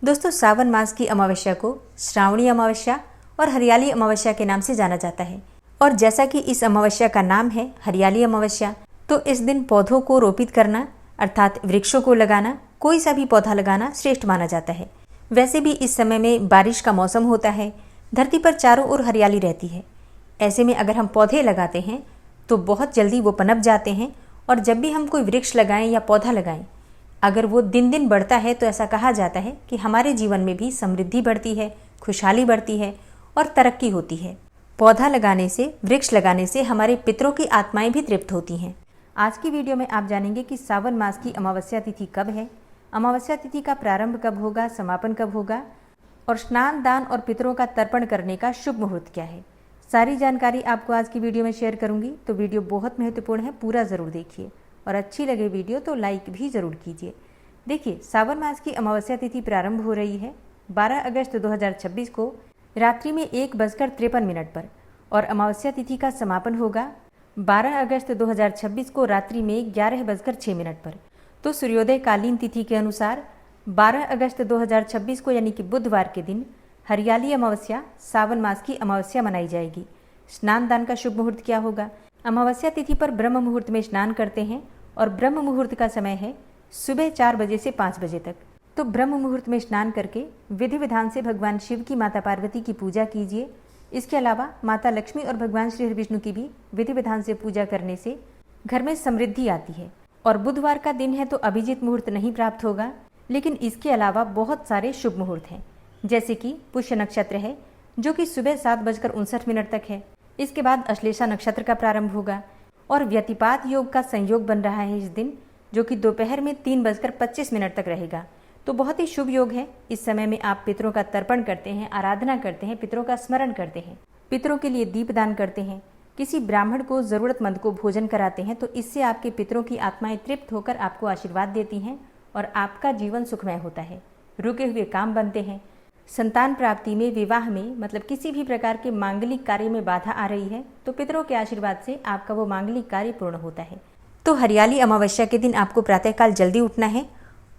दोस्तों, सावन मास की अमावस्या को श्रावणी अमावस्या और हरियाली अमावस्या के नाम से जाना जाता है। और जैसा कि इस अमावस्या का नाम है हरियाली अमावस्या, तो इस दिन पौधों को रोपित करना अर्थात वृक्षों को लगाना, कोई सा भी पौधा लगाना श्रेष्ठ माना जाता है। वैसे भी इस समय में बारिश का मौसम होता है, धरती पर चारों ओर हरियाली रहती है। ऐसे में अगर हम पौधे लगाते हैं तो बहुत जल्दी वो पनप जाते हैं। और जब भी हम कोई वृक्ष लगाएं या पौधा लगाएं, अगर वो दिन दिन बढ़ता है तो ऐसा कहा जाता है कि हमारे जीवन में भी समृद्धि बढ़ती है, खुशहाली बढ़ती है और तरक्की होती है। पौधा लगाने से, वृक्ष लगाने से हमारे पितरों की आत्माएं भी तृप्त होती हैं। आज की वीडियो में आप जानेंगे कि सावन मास की अमावस्या तिथि कब है, अमावस्या तिथि का प्रारंभ कब होगा, समापन कब होगा और स्नान, दान और पितरों का तर्पण करने का शुभ मुहूर्त क्या है। सारी जानकारी आपको आज की वीडियो में शेयर करूंगी, तो वीडियो बहुत महत्वपूर्ण है, पूरा ज़रूर देखिए और अच्छी लगे वीडियो तो लाइक भी ज़रूर कीजिए। देखिए, सावन मास की अमावस्या तिथि प्रारंभ हो रही है 12 अगस्त 2026 को रात्रि में 1:53 पर और अमावस्या तिथि का समापन होगा 12 अगस्त 2026 को रात्रि में 11:06 पर। तो सूर्योदय कालीन तिथि के अनुसार 12 अगस्त 2026 को यानी कि बुधवार के दिन हरियाली अमावस्या, सावन मास की अमावस्या मनाई जाएगी। स्नान दान का शुभ मुहूर्त क्या होगा? अमावस्या तिथि पर ब्रह्म मुहूर्त में स्नान करते हैं और ब्रह्म मुहूर्त का समय है सुबह 4 बजे से 5 बजे तक। तो ब्रह्म मुहूर्त में स्नान करके विधि विधान से भगवान शिव की, माता पार्वती की पूजा कीजिए। इसके अलावा माता लक्ष्मी और भगवान श्री विष्णु की भी विधि विधान से पूजा करने से घर में समृद्धि आती है। और बुधवार का दिन है तो अभिजीत मुहूर्त नहीं प्राप्त होगा, लेकिन इसके अलावा बहुत सारे शुभ मुहूर्त हैं, जैसे कि पुष्य नक्षत्र है जो कि सुबह 7:59 तक है। इसके बाद अश्लेषा नक्षत्र का प्रारंभ होगा और व्यतिपात योग का संयोग बन रहा है इस दिन, जो कि दोपहर में 3:25 तक रहेगा। तो बहुत ही शुभ योग है। इस समय में आप पितरों का तर्पण करते हैं, आराधना करते हैं, पितरों का स्मरण करते हैं, पितरों के लिए दीपदान करते हैं, किसी ब्राह्मण को, जरूरतमंद को भोजन कराते हैं। तो इससे आपके पितरों की आत्माएं तृप्त होकर आपको आशीर्वाद देती हैं और आपका जीवन सुखमय होता है। रुके हुए काम बनते हैं, संतान प्राप्ति में, विवाह में, मतलब किसी भी प्रकार के मांगलिक कार्य में बाधा आ रही है तो पितरों के आशीर्वाद से आपका वो मांगलिक कार्य पूर्ण होता है। तो हरियाली अमावस्या के दिन आपको प्रातःकाल जल्दी उठना है।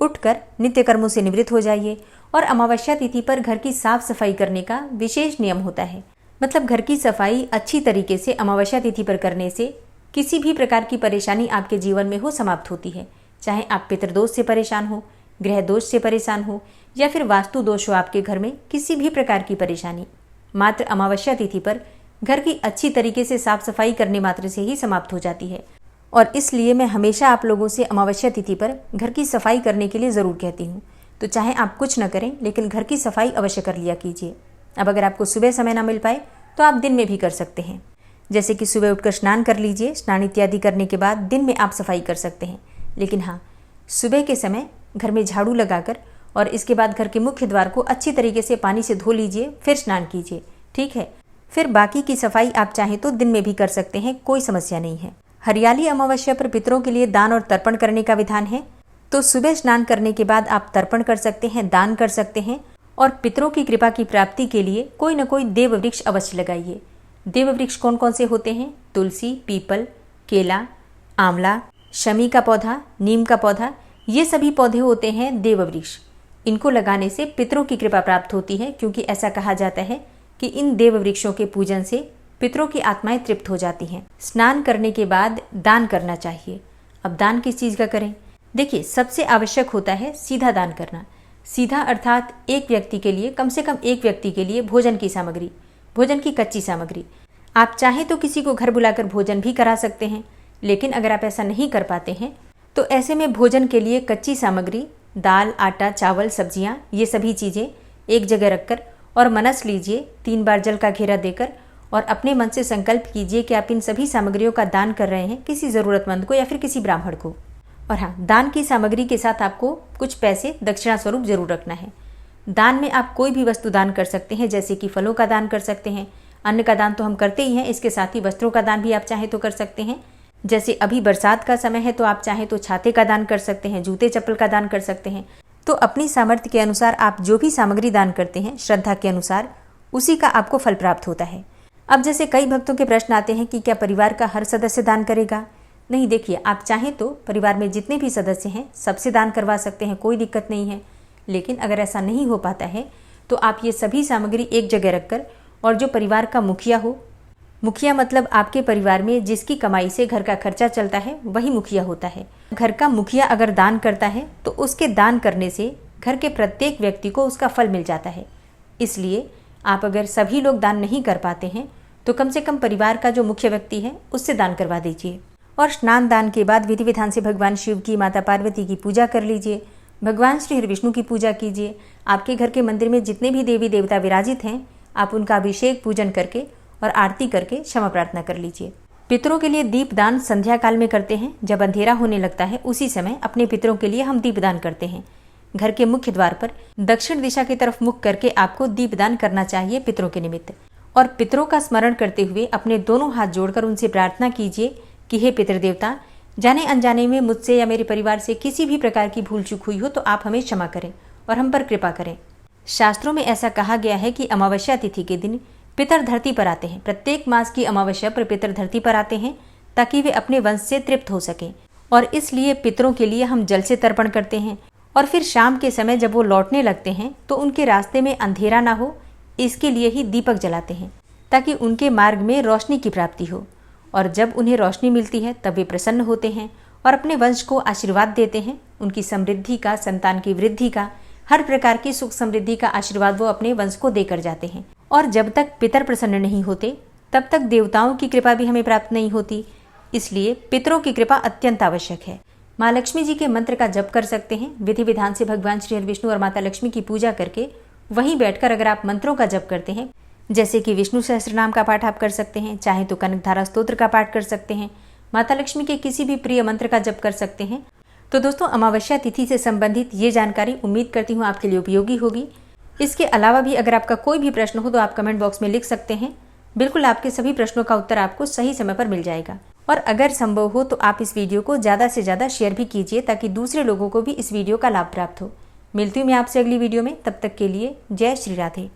उठकर नित्य कर्मों से निवृत्त हो जाइए और अमावस्या तिथि पर घर की साफ सफाई करने का विशेष नियम होता है। मतलब घर की सफाई अच्छी तरीके से अमावस्या तिथि पर करने से किसी भी प्रकार की परेशानी आपके जीवन में हो समाप्त होती है। चाहे आप पितृदोष से परेशान हो, ग्रह दोष से परेशान हो या फिर वास्तु दोष हो आपके घर में, किसी भी प्रकार की परेशानी मात्र अमावस्या तिथि पर घर की अच्छी तरीके से साफ सफाई करने मात्र से ही समाप्त हो जाती है। और इसलिए मैं हमेशा आप लोगों से अमावस्या तिथि पर घर की सफाई करने के लिए ज़रूर कहती हूँ। तो चाहे आप कुछ न करें, लेकिन घर की सफाई अवश्य कर लिया कीजिए। अब अगर आपको सुबह समय ना मिल पाए तो आप दिन में भी कर सकते हैं। जैसे कि सुबह उठकर स्नान कर लीजिए, स्नान इत्यादि करने के बाद दिन में आप सफाई कर सकते हैं। लेकिन हाँ, सुबह के समय घर में झाड़ू लगाकर और इसके बाद घर के मुख्य द्वार को अच्छी तरीके से पानी से धो लीजिए, फिर स्नान कीजिए, ठीक है। फिर बाकी की सफाई आप चाहें तो दिन में भी कर सकते हैं, कोई समस्या नहीं है। हरियाली अमावस्या पर पितरों के लिए दान और तर्पण करने का विधान है। तो सुबह स्नान करने के बाद आप तर्पण कर सकते हैं, दान कर सकते हैं और पितरों की कृपा की प्राप्ति के लिए कोई न कोई देव वृक्ष अवश्य लगाइए। देव वृक्ष कौन कौन से होते हैं? तुलसी, पीपल, केला, आंवला, शमी का पौधा, नीम का पौधा, ये सभी पौधे होते हैं देव वृक्ष। इनको लगाने से पितरों की कृपा प्राप्त होती है, क्योंकि ऐसा कहा जाता है कि इन देव वृक्षों के पूजन से पितरों की आत्माएं तृप्त हो जाती हैं। स्नान करने के बाद दान करना चाहिए। अब दान किस चीज़ का करें? देखिए, सबसे आवश्यक होता है सीधा दान करना। सीधा अर्थात एक व्यक्ति के लिए, कम से कम एक व्यक्ति के लिए भोजन की सामग्री, भोजन की कच्ची सामग्री। आप चाहें तो किसी को घर बुलाकर भोजन भी करा सकते हैं, लेकिन अगर आप ऐसा नहीं कर पाते हैं तो ऐसे में भोजन के लिए कच्ची सामग्री, दाल, आटा, चावल, सब्जियां, ये सभी चीज़ें एक जगह रखकर और मनस लीजिए 3 बार जल का घेरा देकर और अपने मन से संकल्प कीजिए कि आप इन सभी सामग्रियों का दान कर रहे हैं किसी ज़रूरतमंद को या फिर किसी ब्राह्मण को। और हाँ, दान की सामग्री के साथ आपको कुछ पैसे दक्षिणा स्वरूप जरूर रखना है। दान में आप कोई भी वस्तु दान कर सकते हैं, जैसे कि फलों का दान कर सकते हैं, अन्न का दान तो हम करते ही हैं, इसके साथ ही वस्त्रों का दान भी आप चाहें तो कर सकते हैं। जैसे अभी बरसात का समय है तो आप चाहें तो छाते का दान कर सकते हैं, जूते चप्पल का दान कर सकते हैं। तो अपनी सामर्थ्य के अनुसार आप जो भी सामग्री दान करते हैं, श्रद्धा के अनुसार, उसी का आपको फल प्राप्त होता है। अब जैसे कई भक्तों के प्रश्न आते हैं कि क्या परिवार का हर सदस्य दान करेगा? नहीं, देखिए, आप चाहें तो परिवार में जितने भी सदस्य हैं सबसे दान करवा सकते हैं, कोई दिक्कत नहीं है। लेकिन अगर ऐसा नहीं हो पाता है तो आप ये सभी सामग्री एक जगह रखकर, और जो परिवार का मुखिया हो, मुखिया मतलब आपके परिवार में जिसकी कमाई से घर का खर्चा चलता है वही मुखिया होता है। घर का मुखिया अगर दान करता है तो उसके दान करने से घर के प्रत्येक व्यक्ति को उसका फल मिल जाता है। इसलिए आप अगर सभी लोग दान नहीं कर पाते हैं तो कम से कम परिवार का जो मुख्य व्यक्ति है उससे दान करवा दीजिए। और स्नान दान के बाद विधि विधान से भगवान शिव की, माता पार्वती की पूजा कर लीजिए, भगवान श्री हरि विष्णु की पूजा कीजिए। आपके घर के मंदिर में जितने भी देवी देवता विराजित हैं आप उनका अभिषेक पूजन करके और आरती करके क्षमा प्रार्थना कर लीजिए। पितरों के लिए दीपदान संध्या काल में करते हैं। जब अंधेरा होने लगता है उसी समय अपने पितरों के लिए हम दीपदान करते हैं। घर के मुख्य द्वार पर दक्षिण दिशा की तरफ मुख करके आपको दीपदान करना चाहिए पितरों के निमित्त। और पितरों का स्मरण करते हुए अपने दोनों हाथ जोड़कर उनसे प्रार्थना कीजिए कि हे पितृ देवता, जाने अनजाने में मुझसे या मेरे परिवार से किसी भी प्रकार की भूल चूक हुई हो तो आप हमें क्षमा करें और हम पर कृपा करें। शास्त्रों में ऐसा कहा गया है कि अमावस्या तिथि के दिन पितर धरती पर आते हैं। प्रत्येक मास की अमावस्या पर पितर धरती पर आते हैं ताकि वे अपने वंश से तृप्त हो सकें, और इसलिए पितरों के लिए हम जल से तर्पण करते हैं। और फिर शाम के समय जब वो लौटने लगते हैं तो उनके रास्ते में अंधेरा ना हो, इसके लिए ही दीपक जलाते हैं ताकि उनके मार्ग में रोशनी की प्राप्ति हो। और जब उन्हें रोशनी मिलती है तब वे प्रसन्न होते हैं और अपने वंश को आशीर्वाद देते हैं। उनकी समृद्धि का, संतान की वृद्धि का, हर प्रकार की सुख समृद्धि का आशीर्वाद वो अपने वंश को देकर जाते हैं। और जब तक पितर प्रसन्न नहीं होते तब तक देवताओं की कृपा भी हमें प्राप्त नहीं होती। इसलिए पितरों की कृपा अत्यंत आवश्यक है। माँ लक्ष्मी जी के मंत्र का जप कर सकते हैं। विधि विधान से भगवान श्री हरि विष्णु और माता लक्ष्मी की पूजा करके वहीं बैठकर अगर आप मंत्रों का जप करते हैं, जैसे कि विष्णु सहस्त्रनाम का पाठ आप कर सकते हैं, चाहे तो कनकधारा स्तोत्र का पाठ कर सकते हैं, माता लक्ष्मी के किसी भी प्रिय मंत्र का जप कर सकते हैं। तो दोस्तों, अमावस्या तिथि से संबंधित ये जानकारी उम्मीद करती हूँ आपके लिए उपयोगी होगी। इसके अलावा भी अगर आपका कोई भी प्रश्न हो तो आप कमेंट बॉक्स में लिख सकते हैं। बिल्कुल आपके सभी प्रश्नों का उत्तर आपको सही समय पर मिल जाएगा। और अगर संभव हो तो आप इस वीडियो को ज़्यादा से ज़्यादा शेयर भी कीजिए ताकि दूसरे लोगों को भी इस वीडियो का लाभ प्राप्त हो। मिलती हूँ मैं आपसे अगली वीडियो में, तब तक के लिए जय श्री राधे।